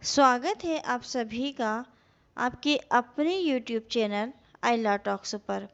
स्वागत है आप सभी का आपके अपने YouTube चैनल आइला टॉक्स पर।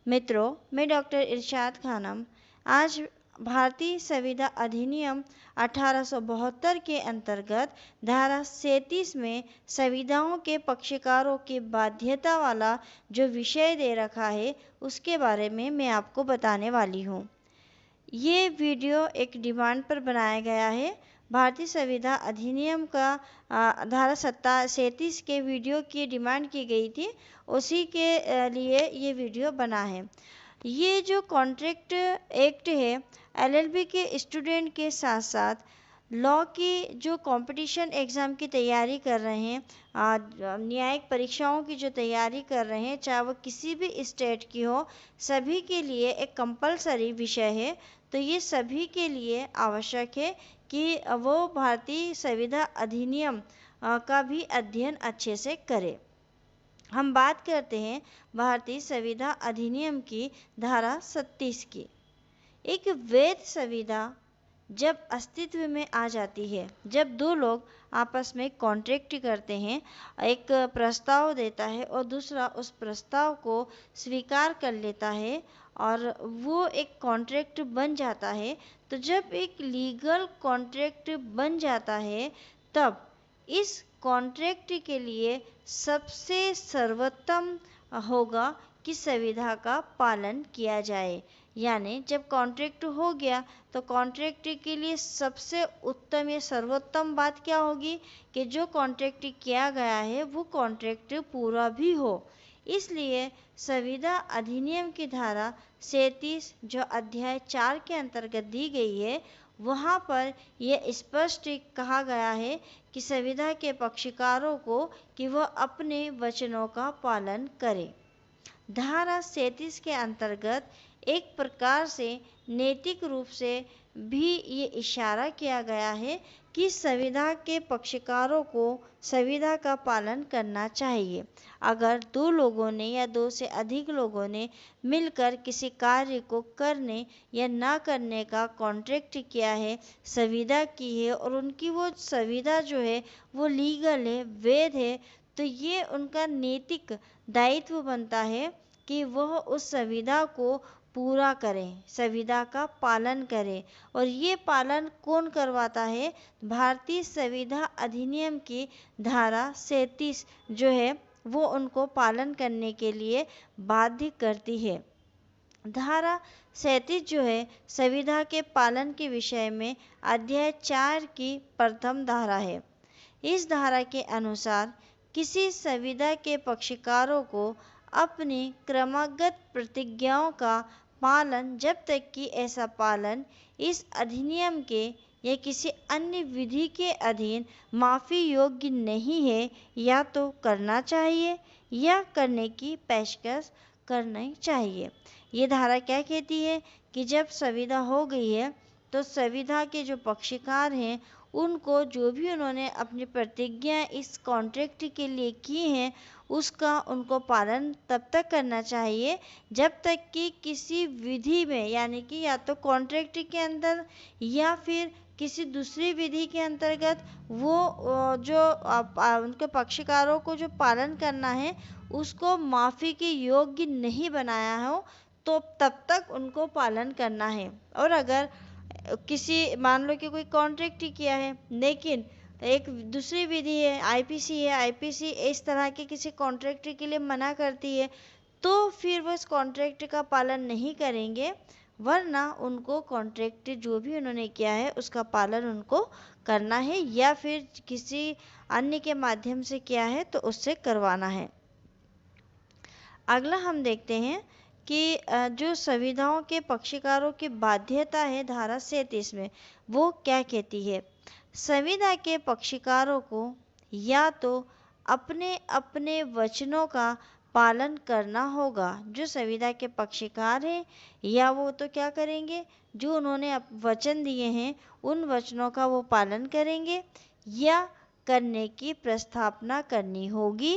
मित्रों, मैं डॉक्टर इरशाद खानम आज भारतीय संविदा अधिनियम 1872 के अंतर्गत धारा 37 में संविदाओं के पक्षकारों की बाध्यता वाला जो विषय दे रखा है उसके बारे में मैं आपको बताने वाली हूँ। ये वीडियो एक डिमांड पर बनाया गया है। भारतीय संविदा अधिनियम का धारा 37 के वीडियो की डिमांड की गई थी, उसी के लिए ये वीडियो बना है। ये जो कॉन्ट्रैक्ट एक्ट है, एलएलबी के स्टूडेंट के साथ साथ लॉ की जो कंपटीशन एग्ज़ाम की तैयारी कर रहे हैं, न्यायिक परीक्षाओं की जो तैयारी कर रहे हैं, चाहे वो किसी भी स्टेट की हो, सभी के लिए एक कंपलसरी विषय है। तो ये सभी के लिए आवश्यक है कि वो भारतीय संविदा अधिनियम का भी अध्ययन अच्छे से करें। हम बात करते हैं भारतीय संविदा अधिनियम की धारा 37 की। एक वैध संविदा जब अस्तित्व में आ जाती है, जब दो लोग आपस में कॉन्ट्रैक्ट करते हैं, एक प्रस्ताव देता है और दूसरा उस प्रस्ताव को स्वीकार कर लेता है और वो एक कॉन्ट्रैक्ट बन जाता है। तो जब एक लीगल कॉन्ट्रैक्ट बन जाता है, तब इस कॉन्ट्रैक्ट के लिए सबसे सर्वोत्तम होगा कि संविधा का पालन किया जाए। यानी जब कॉन्ट्रैक्ट हो गया तो कॉन्ट्रैक्ट के लिए सबसे उत्तम या सर्वोत्तम बात क्या होगी कि जो कॉन्ट्रैक्ट किया गया है वो कॉन्ट्रैक्ट पूरा भी हो। इसलिए संविदा अधिनियम की धारा 37 जो अध्याय 4 के अंतर्गत दी गई है, वहाँ पर यह स्पष्ट कहा गया है कि संविदा के पक्षकारों को कि वह अपने वचनों का पालन करें। धारा 37 के अंतर्गत एक प्रकार से नैतिक रूप से भी ये इशारा किया गया है कि संविदा के पक्षकारों को संविदा का पालन करना चाहिए। अगर दो लोगों ने या दो से अधिक लोगों ने मिलकर किसी कार्य को करने या ना करने का कॉन्ट्रैक्ट किया है, संविदा की है और उनकी वो संविदा जो है वो लीगल है, वैध है, तो ये उनका नैतिक दायित्व बनता है कि वह उस संविदा को पूरा करें, संविदा का पालन करें। और ये पालन कौन करवाता है? भारतीय संविदा अधिनियम की धारा 37 जो है वो उनको पालन करने के लिए बाध्य करती है। धारा 37 जो है संविदा के पालन के विषय में अध्याय 4 की प्रथम धारा है। इस धारा के अनुसार किसी संविदा के पक्षकारों को अपनी क्रमागत प्रतिज्ञाओं का पालन, जब तक कि ऐसा पालन इस अधिनियम के या किसी अन्य विधि के अधीन माफ़ी योग्य नहीं है, या तो करना चाहिए या करने की पेशकश करनी चाहिए। ये धारा क्या कहती है कि जब संविदा हो गई है तो संविदा के जो पक्षकार हैं उनको जो भी उन्होंने अपनी प्रतिज्ञा इस कॉन्ट्रैक्ट के लिए की हैं उसका उनको पालन तब तक करना चाहिए जब तक कि किसी विधि में, यानी कि या तो कॉन्ट्रैक्ट के अंदर या फिर किसी दूसरी विधि के अंतर्गत वो जो उनके पक्षकारों को जो पालन करना है उसको माफ़ी के योग्य नहीं बनाया हो, तो तब तक उनको पालन करना है। और अगर किसी मान लो कि कोई कॉन्ट्रैक्ट ही किया है लेकिन एक दूसरी विधि है, आईपीसी है, आईपीसी इस तरह के किसी कॉन्ट्रैक्ट के लिए मना करती है, तो फिर वो इस कॉन्ट्रैक्ट का पालन नहीं करेंगे, वरना उनको कॉन्ट्रैक्ट जो भी उन्होंने किया है उसका पालन उनको करना है, या फिर किसी अन्य के माध्यम से किया है तो उससे करवाना है। अगला हम देखते हैं कि जो संविदाओं के पक्षकारों की बाध्यता है धारा 37 में, वो क्या कहती है। संविदा के पक्षकारों को या तो अपने अपने वचनों का पालन करना होगा, जो संविदा के पक्षकार हैं, या वो तो क्या करेंगे, जो उन्होंने वचन दिए हैं उन वचनों का वो पालन करेंगे, या करने की प्रस्तावना करनी होगी,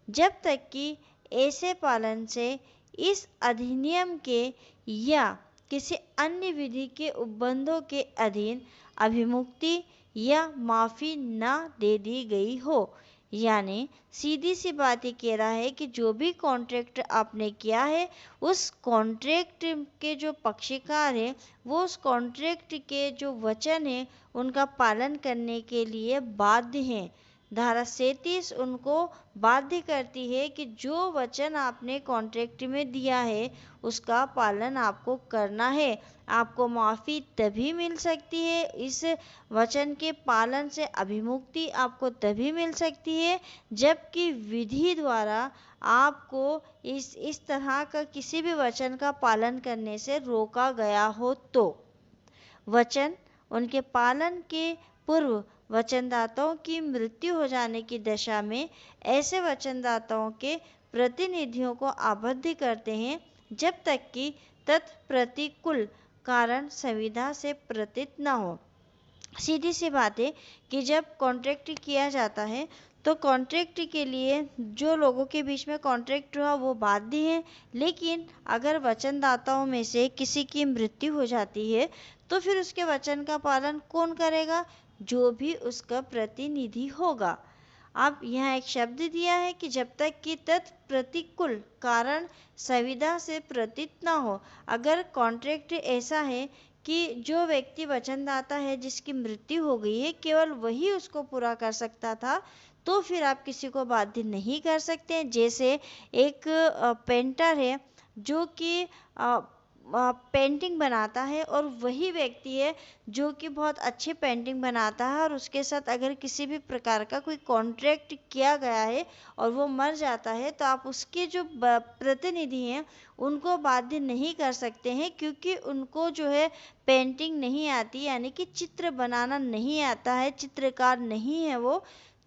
जब तक कि ऐसे पालन से इस अधिनियम के या किसी अन्य विधि के उपबंधों के अधीन अभिमुक्ति या माफ़ी ना दे दी गई हो। यानी सीधी सी बात ये कह रहा है कि जो भी कॉन्ट्रैक्ट आपने किया है, उस कॉन्ट्रैक्ट के जो पक्षकार हैं वो उस कॉन्ट्रैक्ट के जो वचन हैं उनका पालन करने के लिए बाध्य हैं। धारा 37 उनको बाध्य करती है कि जो वचन आपने कॉन्ट्रैक्ट में दिया है उसका पालन आपको करना है। आपको माफ़ी तभी मिल सकती है, इस वचन के पालन से अभिमुक्ति आपको तभी मिल सकती है जबकि विधि द्वारा आपको इस तरह का किसी भी वचन का पालन करने से रोका गया हो तो। वचन उनके पालन के पूर्व वचनदाताओं की मृत्यु हो जाने की दशा में ऐसे वचनदाताओं के प्रतिनिधियों को आबद्ध करते हैं जब तक कि तत्प्रतिकूल कारण संविदा से प्रतीत न हो। सीधी सी बात है कि जब कॉन्ट्रैक्ट किया जाता है तो कॉन्ट्रैक्ट के लिए जो लोगों के बीच में कॉन्ट्रैक्ट हुआ वो बाध्य हैं, लेकिन अगर वचनदाताओं में से किसी की मृत्यु हो जाती है तो फिर उसके वचन का पालन कौन करेगा? जो भी उसका प्रतिनिधि होगा। अब यहाँ एक शब्द दिया है कि जब तक कि तत्प्रतिकूल कारण संविदा से प्रतीत न हो। अगर कॉन्ट्रैक्ट ऐसा है कि जो व्यक्ति वचनदाता है जिसकी मृत्यु हो गई है केवल वही उसको पूरा कर सकता था, तो फिर आप किसी को बाध्य नहीं कर सकते। जैसे एक पेंटर है जो कि पेंटिंग बनाता है और वही व्यक्ति है जो कि बहुत अच्छी पेंटिंग बनाता है और उसके साथ अगर किसी भी प्रकार का कोई कॉन्ट्रैक्ट किया गया है और वो मर जाता है तो आप उसके जो प्रतिनिधि हैं उनको बाध्य नहीं कर सकते हैं, क्योंकि उनको जो है पेंटिंग नहीं आती, यानी कि चित्र बनाना नहीं आता है, चित्रकार नहीं है वो।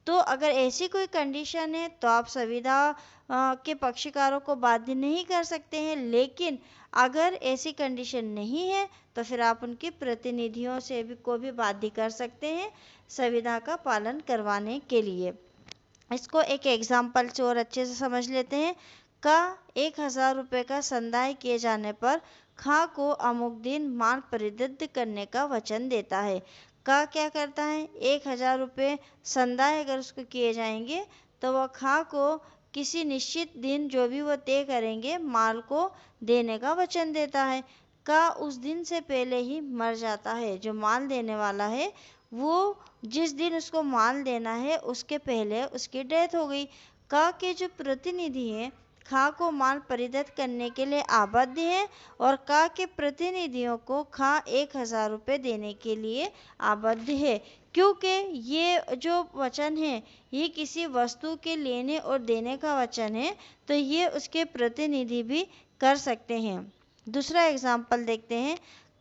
तो अगर ऐसी कोई कंडीशन है तो आप संविदा के पक्षकारों को बाध्य नहीं कर सकते हैं, लेकिन अगर ऐसी कंडीशन नहीं है तो फिर आप उनके प्रतिनिधियों से भी को भी बाध्य कर सकते हैं संविदा का पालन करवाने के लिए। इसको एक एग्जाम्पल से और अच्छे से समझ लेते हैं। का 1000 रुपये का संदाय किए जाने पर खां को अमुक दिन माल परिदत्त करने का वचन देता है। का क्या करता है? 1000 रुपये संदाय अगर उसको किए जाएंगे तो वह खां को किसी निश्चित दिन जो भी वो तय करेंगे माल को देने का वचन देता है। का उस दिन से पहले ही मर जाता है। जो माल देने वाला है वो जिस दिन उसको माल देना है उसके पहले उसकी डेथ हो गई। का के जो प्रतिनिधि हैं खा को माल परिदत्त करने के लिए आबद्ध हैं और का के प्रतिनिधियों को खा 1000 रुपये देने के लिए आबद्ध है, क्योंकि ये जो वचन है ये किसी वस्तु के लेने और देने का वचन है, तो ये उसके प्रतिनिधि भी कर सकते हैं। दूसरा एग्जाम्पल देखते हैं।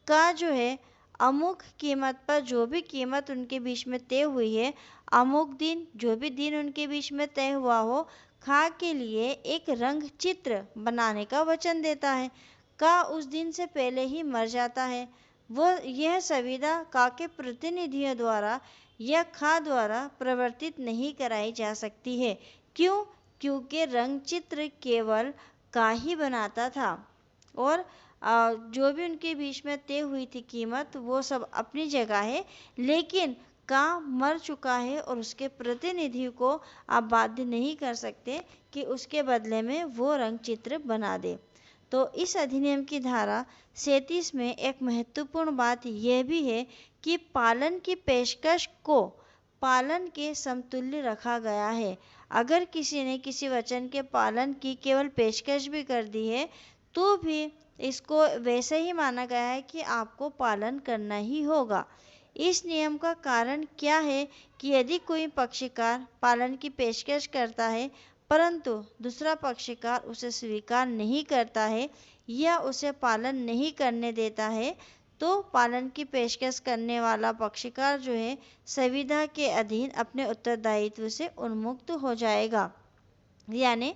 का जो है अमुक कीमत पर जो भी कीमत उनके बीच में तय हुई है, अमुक दिन जो भी दिन उनके बीच में तय हुआ हो, खा के लिए एक रंग चित्र बनाने का वचन देता है। का उस दिन से पहले ही मर जाता है। वो यह संविदा का के प्रतिनिधियों द्वारा या खा द्वारा प्रवर्तित नहीं कराई जा सकती है। क्यों? क्योंकि रंग चित्र केवल का ही बनाता था और जो भी उनके बीच में तय हुई थी कीमत वो सब अपनी जगह है, लेकिन का मर चुका है और उसके प्रतिनिधि को आप बाध्य नहीं कर सकते कि उसके बदले में वो रंग चित्र बना दे। तो इस अधिनियम की धारा 37 में एक महत्वपूर्ण बात यह भी है कि पालन की पेशकश को पालन के समतुल्य रखा गया है। अगर किसी ने किसी वचन के पालन की केवल पेशकश भी कर दी है तो भी इसको वैसे ही माना गया है कि आपको पालन करना ही होगा। इस नियम का कारण क्या है कि यदि कोई पक्षकार पालन की पेशकश करता है परंतु दूसरा पक्षकार उसे स्वीकार नहीं करता है या उसे पालन नहीं करने देता है, तो पालन की पेशकश करने वाला पक्षकार जो है संविदा के अधीन अपने उत्तरदायित्व से उन्मुक्त हो जाएगा। यानी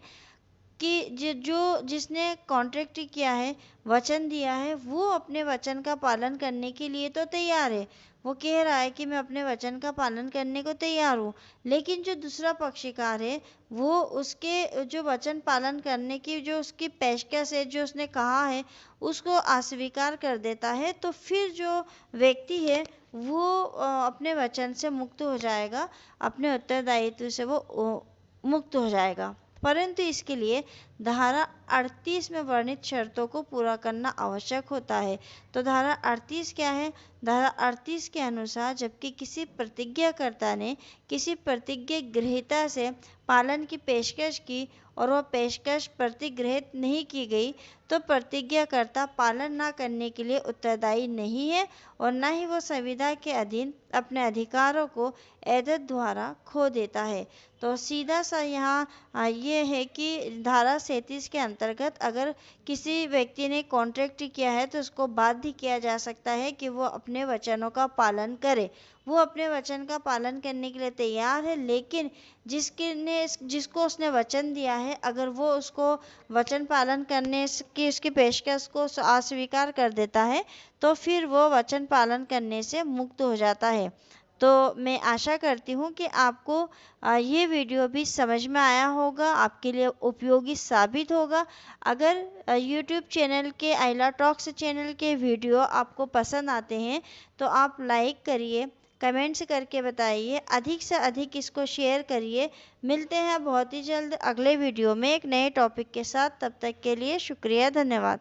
कि जो जिसने कॉन्ट्रैक्ट किया है, वचन दिया है, वो अपने वचन का पालन करने के लिए तो तैयार है, वो कह रहा है कि मैं अपने वचन का पालन करने को तैयार हूँ, लेकिन जो दूसरा पक्षकार है वो उसके जो वचन पालन करने की जो उसकी पेशकश है, जो उसने कहा है, उसको अस्वीकार कर देता है, तो फिर जो व्यक्ति है वो अपने वचन से मुक्त हो जाएगा, अपने उत्तरदायित्व से वो मुक्त हो जाएगा। परंतु इसके लिए धारा 38 में वर्णित शर्तों को पूरा करना आवश्यक होता है। तो धारा 38 क्या है? धारा 38 के अनुसार जबकि किसी प्रतिज्ञाकर्ता ने किसी प्रतिज्ञा गृहीता से पालन की पेशकश की और वह पेशकश प्रतिगृहित नहीं की गई, तो प्रतिज्ञाकर्ता पालन न करने के लिए उत्तरदायी नहीं है और न ही वो संविदा के अधीन अपने अधिकारों को एतद द्वारा खो देता है। तो सीधा सा यहाँ ये है कि धारा 37 के अंतर्गत अगर किसी व्यक्ति ने कॉन्ट्रैक्ट किया है तो उसको बाध्य किया जा सकता है कि वो अपने वचनों का पालन करे। वो अपने वचन का पालन करने के लिए तैयार है, लेकिन जिसको उसने वचन दिया है अगर वो उसको वचन पालन करने की उसकी पेशकश को अस्वीकार कर देता है तो फिर वो वचन पालन करने से मुक्त हो जाता है। तो मैं आशा करती हूँ कि आपको ये वीडियो भी समझ में आया होगा, आपके लिए उपयोगी साबित होगा। अगर यूट्यूब चैनल के आइला टॉक्स चैनल के वीडियो आपको पसंद आते हैं तो आप लाइक करिए, कमेंट्स करके बताइए, अधिक से अधिक इसको शेयर करिए। मिलते हैं बहुत ही जल्द अगले वीडियो में एक नए टॉपिक के साथ। तब तक के लिए शुक्रिया, धन्यवाद।